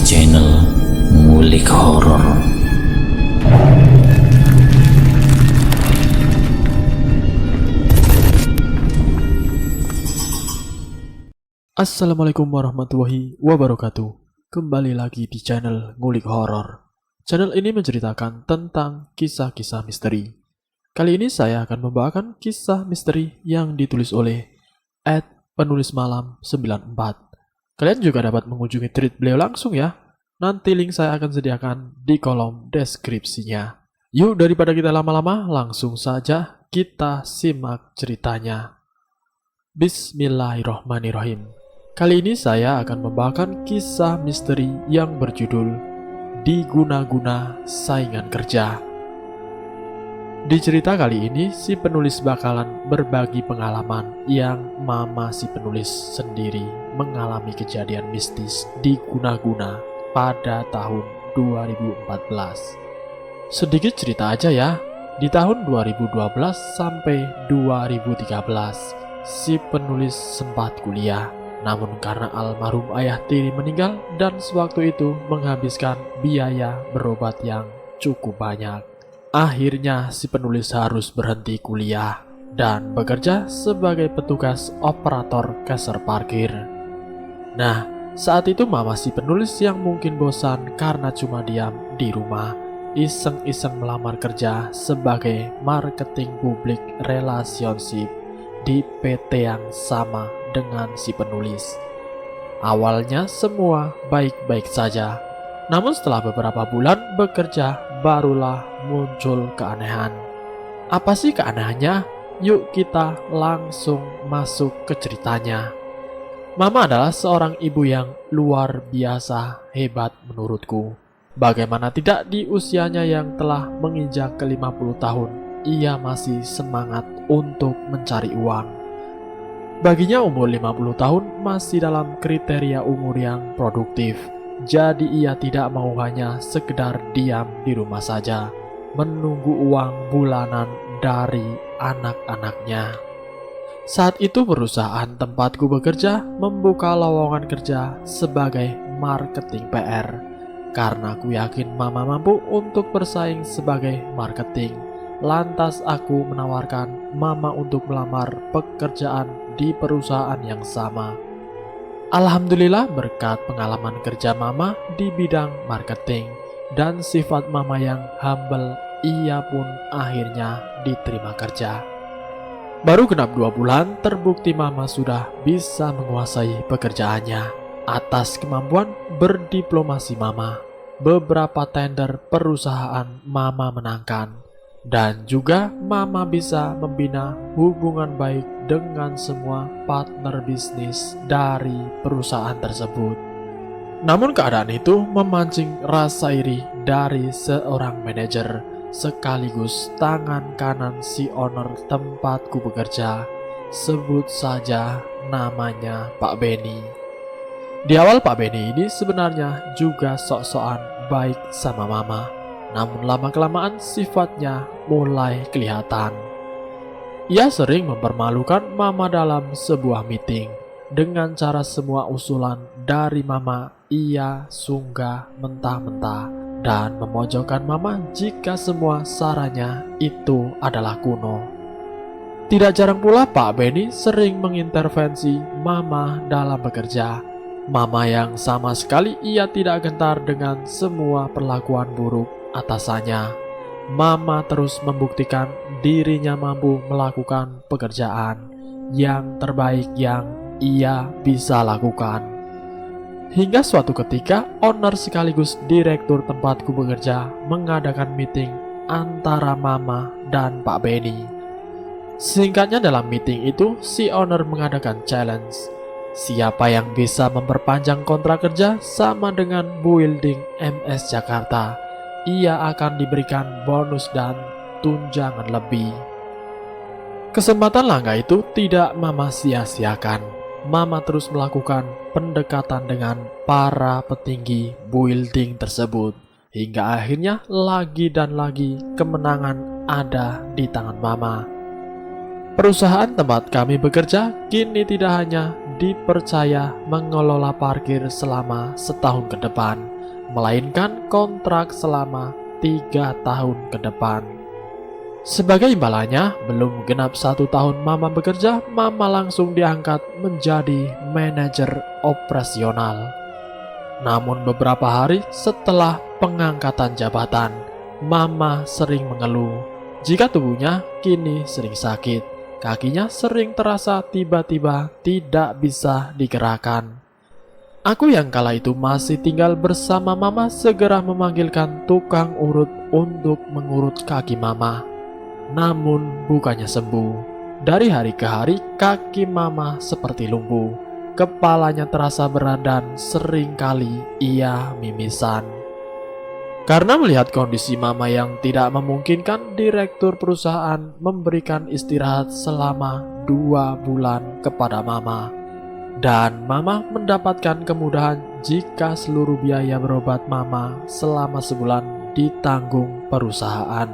channel Ngulik Horor. Assalamualaikum warahmatullahi wabarakatuh. Kembali lagi di channel Ngulik Horor. Channel ini menceritakan tentang kisah-kisah misteri. Kali ini saya akan membawakan kisah misteri yang ditulis oleh @penulismalam94. Kalian juga dapat mengunjungi tweet beliau langsung ya. Nanti link saya akan sediakan di kolom deskripsinya. Yuk, daripada kita lama-lama, langsung saja kita simak ceritanya. Bismillahirrohmanirrohim. Kali ini saya akan membawakan kisah misteri yang berjudul Diguna-guna Saingan Kerja. Di cerita kali ini, si penulis bakalan berbagi pengalaman yang mama si penulis sendiri mengalami kejadian mistis diguna-guna pada tahun 2014. Sedikit cerita aja ya, di tahun 2012 sampai 2013, si penulis sempat kuliah. Namun karena almarhum ayah tiri meninggal dan sewaktu itu menghabiskan biaya berobat yang cukup banyak, akhirnya si penulis harus berhenti kuliah dan bekerja sebagai petugas operator kasir parkir. Nah, saat itu mama si penulis yang mungkin bosan karena cuma diam di rumah, iseng-iseng melamar kerja sebagai marketing publik relationship di PT yang sama dengan si penulis. Awalnya semua baik-baik saja, namun setelah beberapa bulan bekerja barulah muncul keanehan. Apa sih keanehannya? Yuk kita langsung masuk ke ceritanya. Mama adalah seorang ibu yang luar biasa hebat menurutku. Bagaimana tidak, di usianya yang telah menginjak ke 50 tahun, ia masih semangat untuk mencari uang. Baginya umur 50 tahun masih dalam kriteria umur yang produktif. Jadi ia tidak mau hanya sekedar diam di rumah saja, menunggu uang bulanan dari anak-anaknya. Saat itu perusahaan tempatku bekerja membuka lowongan kerja sebagai marketing PR. Karena aku yakin mama mampu untuk bersaing sebagai marketing, lantas aku menawarkan mama untuk melamar pekerjaan di perusahaan yang sama. Alhamdulillah, berkat pengalaman kerja mama di bidang marketing dan sifat mama yang humble, ia pun akhirnya diterima kerja. Baru genap 2 bulan, terbukti mama sudah bisa menguasai pekerjaannya. Atas kemampuan berdiplomasi mama, beberapa tender perusahaan mama menangkan. Dan juga mama bisa membina hubungan baik dengan semua partner bisnis dari perusahaan tersebut. Namun keadaan itu memancing rasa iri dari seorang manajer sekaligus tangan kanan si owner tempatku bekerja. Sebut saja namanya Pak Benny. Di awal Pak Benny ini sebenarnya juga sok-sokan baik sama mama. Namun lama-kelamaan sifatnya mulai kelihatan. Ia sering mempermalukan mama dalam sebuah meeting. Dengan cara semua usulan dari mama ia sunggah mentah-mentah dan memojokkan mama jika semua sarannya itu adalah kuno. Tidak jarang pula Pak Benny sering mengintervensi mama dalam bekerja. Mama yang sama sekali ia tidak gentar dengan semua perlakuan buruk atasannya. Mama terus membuktikan dirinya mampu melakukan pekerjaan yang terbaik yang ia bisa lakukan. Hingga suatu ketika, owner sekaligus direktur tempatku bekerja mengadakan meeting antara mama dan Pak Benny. Singkatnya, dalam meeting itu si owner mengadakan challenge. Siapa yang bisa memperpanjang kontrak kerja sama dengan Building MS Jakarta, ia akan diberikan bonus dan tunjangan lebih. Kesempatan langka itu tidak mama sia-siakan. Mama terus melakukan pendekatan dengan para petinggi building tersebut, hingga akhirnya lagi dan lagi kemenangan ada di tangan mama. Perusahaan tempat kami bekerja kini tidak hanya dipercaya mengelola parkir selama setahun ke depan, melainkan kontrak selama 3 tahun ke depan. Sebagai imbalannya, belum genap 1 tahun Mama bekerja, Mama langsung diangkat menjadi manajer operasional. Namun beberapa hari setelah pengangkatan jabatan, Mama sering mengeluh jika tubuhnya kini sering sakit. Kakinya sering terasa tiba-tiba tidak bisa digerakkan. Aku yang kala itu masih tinggal bersama Mama segera memanggilkan tukang urut untuk mengurut kaki Mama. Namun bukannya sembuh. Dari hari ke hari kaki Mama seperti lumpuh. Kepalanya terasa berat dan seringkali ia mimisan. Karena melihat kondisi Mama yang tidak memungkinkan, direktur perusahaan memberikan istirahat selama 2 bulan kepada Mama. Dan Mama mendapatkan kemudahan jika seluruh biaya berobat Mama selama sebulan ditanggung perusahaan.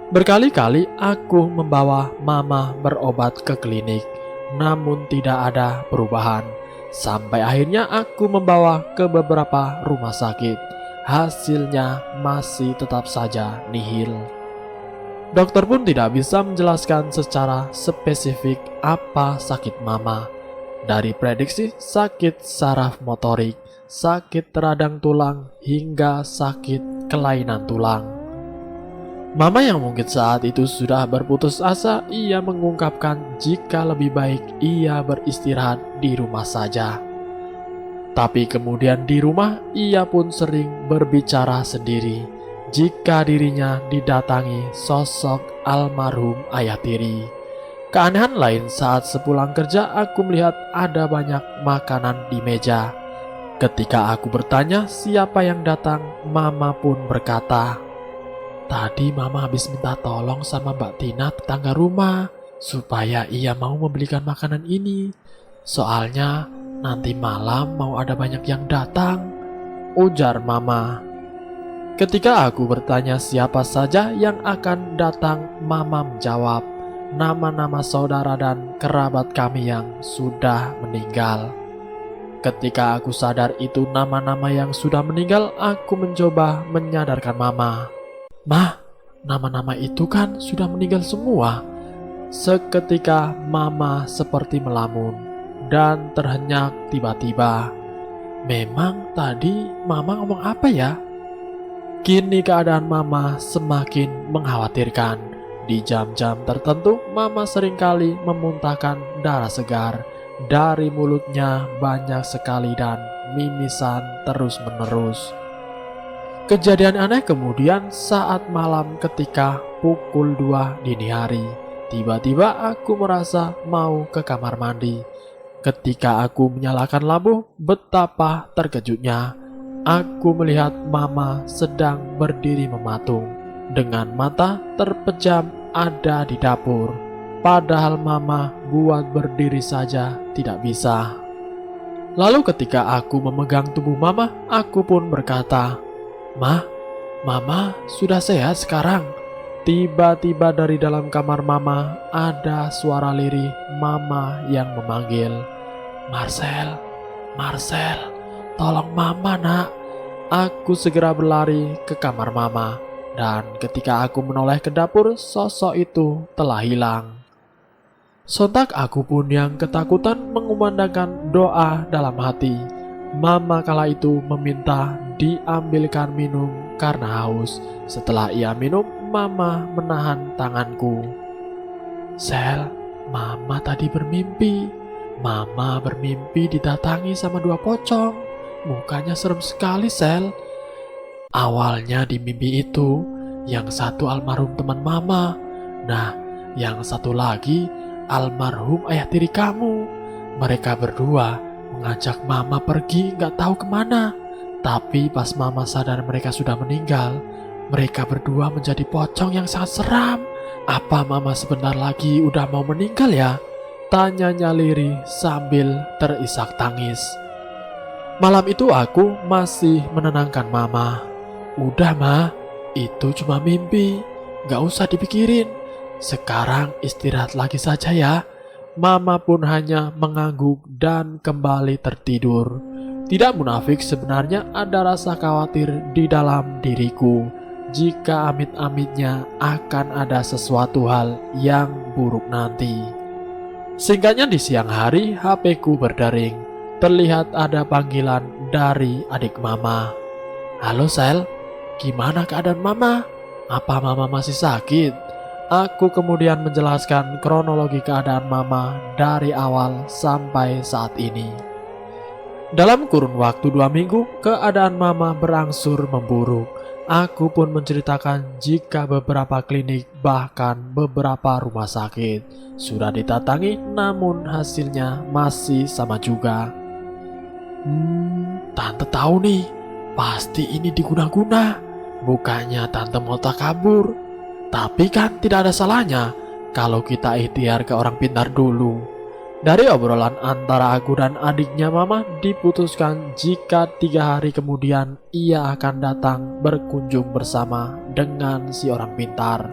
Berkali-kali aku membawa Mama berobat ke klinik, namun tidak ada perubahan. Sampai akhirnya aku membawa ke beberapa rumah sakit. Hasilnya masih tetap saja nihil. Dokter pun tidak bisa menjelaskan secara spesifik apa sakit Mama. Dari prediksi sakit saraf motorik, sakit radang tulang, hingga sakit kelainan tulang. Mama yang mungkin saat itu sudah berputus asa, ia mengungkapkan jika lebih baik ia beristirahat di rumah saja. Tapi kemudian di rumah ia pun sering berbicara sendiri jika dirinya didatangi sosok almarhum ayah tiri. Keanehan lain saat sepulang kerja aku melihat ada banyak makanan di meja. Ketika aku bertanya siapa yang datang, Mama pun berkata, "Tadi Mama habis minta tolong sama Mbak Tina tetangga rumah supaya ia mau membelikan makanan ini. Soalnya nanti malam mau ada banyak yang datang," ujar Mama. Ketika aku bertanya siapa saja yang akan datang, Mama menjawab, nama-nama saudara dan kerabat kami yang sudah meninggal. Ketika aku sadar itu nama-nama yang sudah meninggal, aku mencoba menyadarkan Mama. "Mah, nama-nama itu kan sudah meninggal semua." Seketika Mama seperti melamun dan terhenyak tiba-tiba. "Memang tadi Mama ngomong apa ya?" Kini keadaan Mama semakin mengkhawatirkan. Di jam-jam tertentu Mama seringkali memuntahkan darah segar. Dari mulutnya banyak sekali dan mimisan terus-menerus. Kejadian aneh kemudian saat malam ketika pukul 2 dini hari. Tiba-tiba aku merasa mau ke kamar mandi. Ketika aku menyalakan lampu, betapa terkejutnya. Aku melihat Mama sedang berdiri mematung. Dengan mata terpejam ada di dapur. Padahal Mama buat berdiri saja tidak bisa. Lalu ketika aku memegang tubuh Mama, aku pun berkata, "Mah, Mama sudah sehat sekarang." Tiba-tiba dari dalam kamar Mama ada suara lirih Mama yang memanggil, "Marcel, Marcel, tolong Mama nak." Aku segera berlari ke kamar Mama, dan ketika aku menoleh ke dapur, sosok itu telah hilang. Sontak aku pun yang ketakutan mengumandangkan doa dalam hati. Mama kala itu meminta diambilkan minum karena haus. Setelah ia minum, Mama menahan tanganku. "Sel, Mama tadi bermimpi. Mama bermimpi didatangi sama 2 pocong. Mukanya serem sekali, Sel. Awalnya di mimpi itu, yang satu almarhum teman Mama. Nah, yang satu lagi almarhum ayah tiri kamu. Mereka berdua mengajak Mama pergi gak tahu kemana. Tapi pas Mama sadar mereka sudah meninggal, mereka berdua menjadi pocong yang sangat seram. Apa Mama sebentar lagi udah mau meninggal ya?" tanyanya lirih sambil terisak tangis. Malam itu aku masih menenangkan Mama. "Udah Ma, itu cuma mimpi, gak usah dipikirin. Sekarang istirahat lagi saja ya." Mama pun hanya mengangguk dan kembali tertidur. Tidak munafik, sebenarnya ada rasa khawatir di dalam diriku jika amit-amitnya akan ada sesuatu hal yang buruk nanti. Singkatnya, di siang hari HP ku berdering. Terlihat ada panggilan dari adik mama. "Halo Sel, gimana keadaan mama? Apa mama masih sakit?" Aku kemudian menjelaskan kronologi keadaan mama dari awal sampai saat ini. Dalam kurun waktu 2 minggu, keadaan mama berangsur memburuk. Aku pun menceritakan jika beberapa klinik, bahkan beberapa rumah sakit sudah didatangi, namun hasilnya masih sama juga. Tante tahu nih, pasti ini diguna-guna. Bukannya tante mau tak kabur. Tapi kan tidak ada salahnya kalau kita ikhtiar ke orang pintar dulu. Dari obrolan antara aku dan adiknya mama, diputuskan jika 3 hari kemudian ia akan datang berkunjung bersama dengan si orang pintar.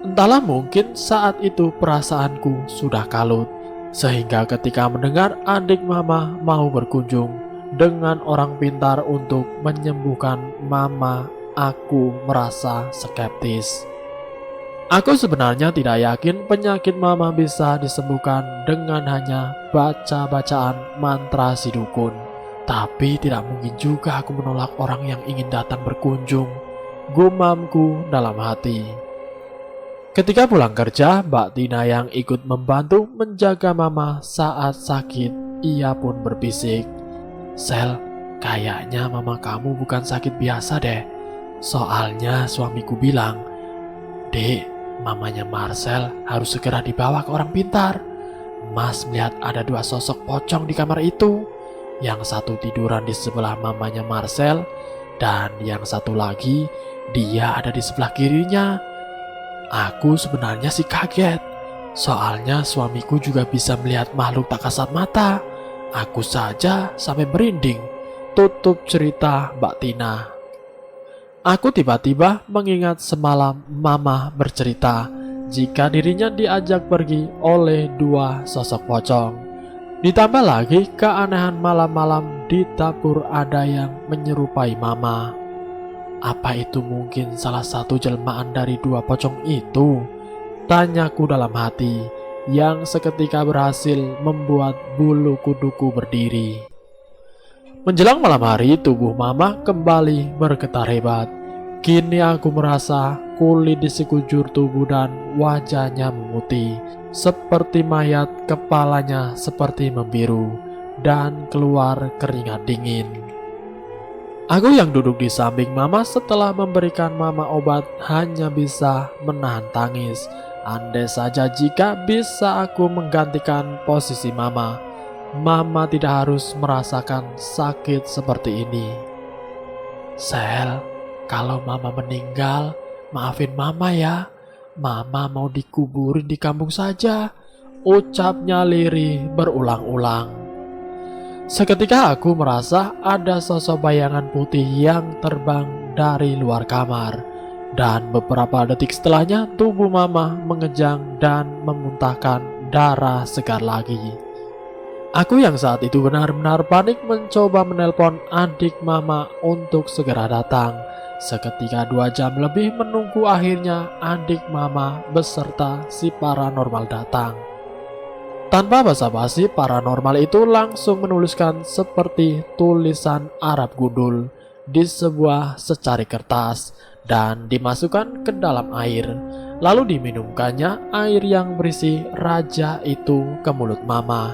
Entahlah, mungkin saat itu perasaanku sudah kalut, sehingga ketika mendengar adik mama mau berkunjung dengan orang pintar untuk menyembuhkan mama, aku merasa skeptis. Aku sebenarnya tidak yakin penyakit mama bisa disembuhkan dengan hanya baca-bacaan mantra si dukun. Tapi tidak mungkin juga aku menolak orang yang ingin datang berkunjung, gumamku dalam hati. Ketika pulang kerja, Mbak Tina yang ikut membantu menjaga mama saat sakit, ia pun berbisik, "Sel, kayaknya mama kamu bukan sakit biasa deh. Soalnya suamiku bilang, Dek, mamanya Marcel harus segera dibawa ke orang pintar. Mas melihat ada 2 sosok pocong di kamar itu. Yang satu tiduran di sebelah mamanya Marcel, dan yang satu lagi dia ada di sebelah kirinya." Aku sebenarnya sih kaget. Soalnya suamiku juga bisa melihat makhluk tak kasat mata. Aku saja sampai merinding. Tutup cerita Mbak Tina. Aku tiba-tiba mengingat semalam mama bercerita jika dirinya diajak pergi oleh 2 sosok pocong. Ditambah lagi keanehan malam-malam di dapur ada yang menyerupai mama. Apa itu mungkin salah satu jelmaan dari 2 pocong itu? Tanyaku dalam hati, yang seketika berhasil membuat bulu kuduku berdiri. Menjelang malam hari, tubuh mama kembali bergetar hebat. Kini aku merasa kulit di sekujur tubuh dan wajahnya memutih, seperti mayat, kepalanya seperti membiru, dan keluar keringat dingin. Aku yang duduk di samping mama setelah memberikan mama obat hanya bisa menahan tangis. Andai saja jika bisa aku menggantikan posisi mama, mama tidak harus merasakan sakit seperti ini. "Sel, kalau mama meninggal, maafin mama ya. Mama mau dikuburin di kampung saja," ucapnya lirih berulang-ulang. Seketika aku merasa ada sosok bayangan putih yang terbang dari luar kamar. Dan beberapa detik setelahnya tubuh mama mengejang dan memuntahkan darah segar lagi. Aku yang saat itu benar-benar panik mencoba menelpon adik mama untuk segera datang. Seketika 2 jam lebih menunggu, akhirnya adik mama beserta si paranormal datang. Tanpa basa-basi, paranormal itu langsung menuliskan seperti tulisan Arab gundul di sebuah secari kertas dan dimasukkan ke dalam air. Lalu diminumkannya air yang berisi raja itu ke mulut mama.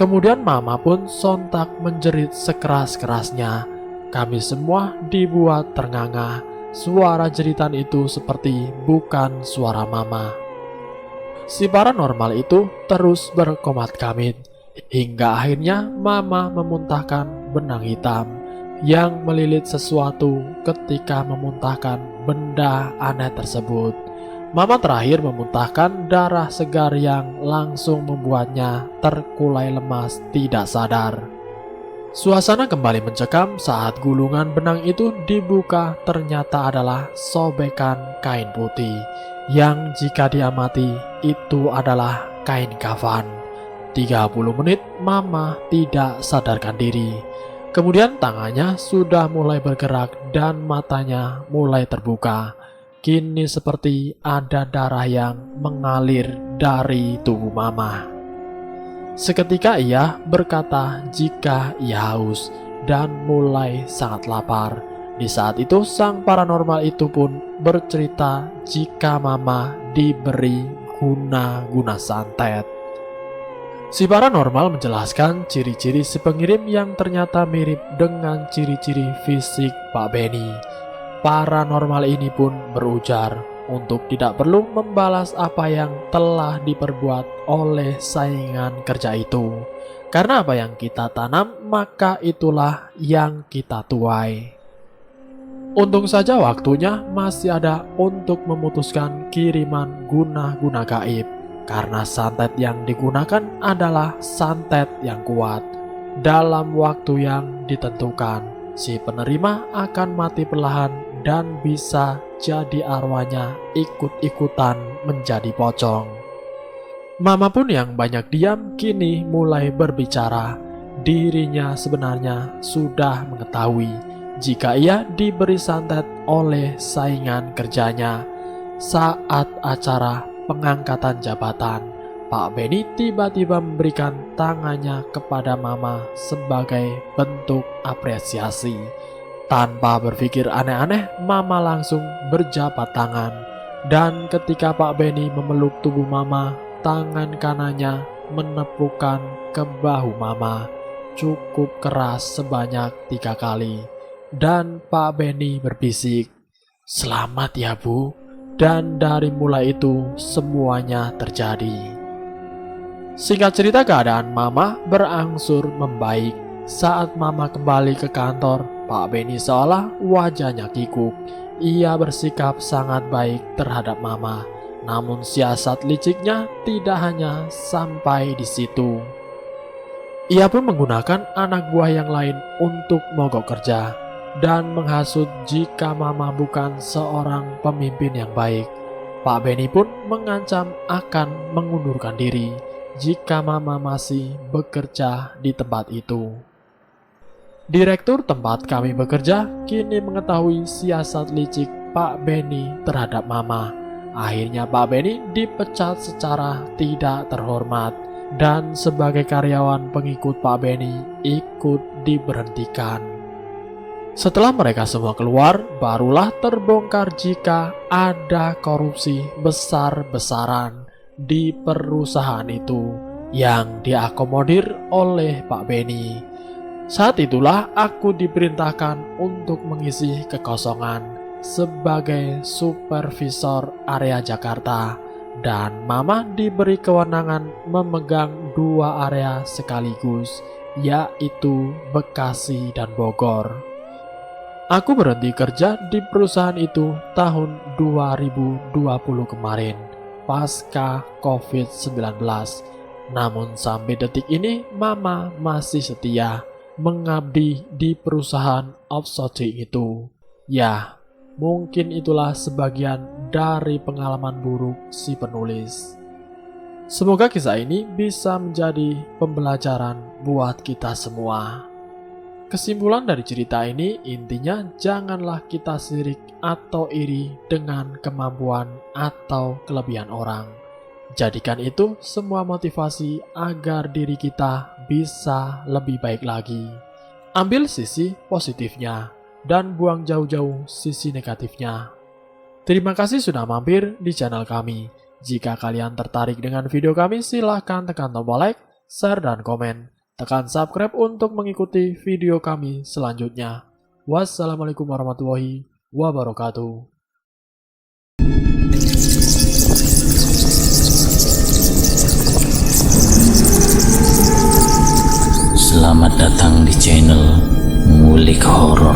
Kemudian mama pun sontak menjerit sekeras-kerasnya. Kami semua dibuat ternganga. Suara jeritan itu seperti bukan suara mama. Si paranormal itu terus berkomat-kamit hingga akhirnya mama memuntahkan benang hitam yang melilit sesuatu ketika memuntahkan benda aneh tersebut. Mama terakhir memuntahkan darah segar yang langsung membuatnya terkulai lemas tidak sadar. Suasana kembali mencekam saat gulungan benang itu dibuka. Ternyata adalah sobekan kain putih yang jika diamati itu adalah kain kafan. 30 menit Mama tidak sadarkan diri. Kemudian tangannya sudah mulai bergerak dan matanya mulai terbuka. Kini seperti ada darah yang mengalir dari tubuh Mama. Seketika ia berkata jika ia haus dan mulai sangat lapar. Di saat itu sang paranormal itu pun bercerita jika Mama diberi guna-guna santet. Si paranormal menjelaskan ciri-ciri si pengirim yang ternyata mirip dengan ciri-ciri fisik Pak Benny. Paranormal ini pun berujar untuk tidak perlu membalas apa yang telah diperbuat oleh saingan kerja itu. Karena apa yang kita tanam, maka itulah yang kita tuai. Untung saja waktunya masih ada untuk memutuskan kiriman guna-guna gaib. Karena santet yang digunakan adalah santet yang kuat. Dalam waktu yang ditentukan, si penerima akan mati perlahan dan bisa jadi arwahnya ikut-ikutan menjadi pocong. Mama pun yang banyak diam kini mulai berbicara. Dirinya sebenarnya sudah mengetahui jika ia diberi santet oleh saingan kerjanya. Saat acara pengangkatan jabatan, Pak Benny tiba-tiba memberikan tangannya kepada Mama sebagai bentuk apresiasi. Tanpa berpikir aneh-aneh, Mama langsung berjabat tangan. Dan ketika Pak Benny memeluk tubuh Mama, tangan kanannya menepukkan ke bahu Mama cukup keras sebanyak 3 kali. Dan Pak Benny berbisik, "Selamat ya Bu." Dan dari mulai itu semuanya terjadi. Singkat cerita, keadaan Mama berangsur membaik. Saat Mama kembali ke kantor, Pak Benny seolah wajahnya kikuk. Ia bersikap sangat baik terhadap Mama. Namun siasat liciknya tidak hanya sampai di situ. Ia pun menggunakan anak buah yang lain untuk mogok kerja dan menghasut jika Mama bukan seorang pemimpin yang baik. Pak Benny pun mengancam akan mengundurkan diri jika Mama masih bekerja di tempat itu. Direktur tempat kami bekerja kini mengetahui siasat licik Pak Benny terhadap Mama. Akhirnya Pak Benny dipecat secara tidak terhormat dan sebagai karyawan pengikut Pak Benny ikut diberhentikan. Setelah mereka semua keluar, barulah terbongkar jika ada korupsi besar-besaran di perusahaan itu yang diakomodir oleh Pak Benny. Saat itulah aku diperintahkan untuk mengisi kekosongan sebagai supervisor area Jakarta, dan Mama diberi kewenangan memegang 2 area sekaligus, yaitu Bekasi dan Bogor. Aku berhenti kerja di perusahaan itu tahun 2020 kemarin, pasca COVID-19. Namun sampai detik ini Mama masih setia mengabdi di perusahaan outsourcing itu. Ya, mungkin itulah sebagian dari pengalaman buruk si penulis. Semoga kisah ini bisa menjadi pembelajaran buat kita semua. Kesimpulan dari cerita ini intinya janganlah kita sirik atau iri dengan kemampuan atau kelebihan orang. Jadikan itu semua motivasi agar diri kita bisa lebih baik lagi. Ambil sisi positifnya dan buang jauh-jauh sisi negatifnya. Terima kasih sudah mampir di channel kami. Jika kalian tertarik dengan video kami, silahkan tekan tombol like, share, dan komen. Tekan subscribe untuk mengikuti video kami selanjutnya. Wassalamualaikum warahmatullahi wabarakatuh. Selamat datang di channel Ngulik Horor.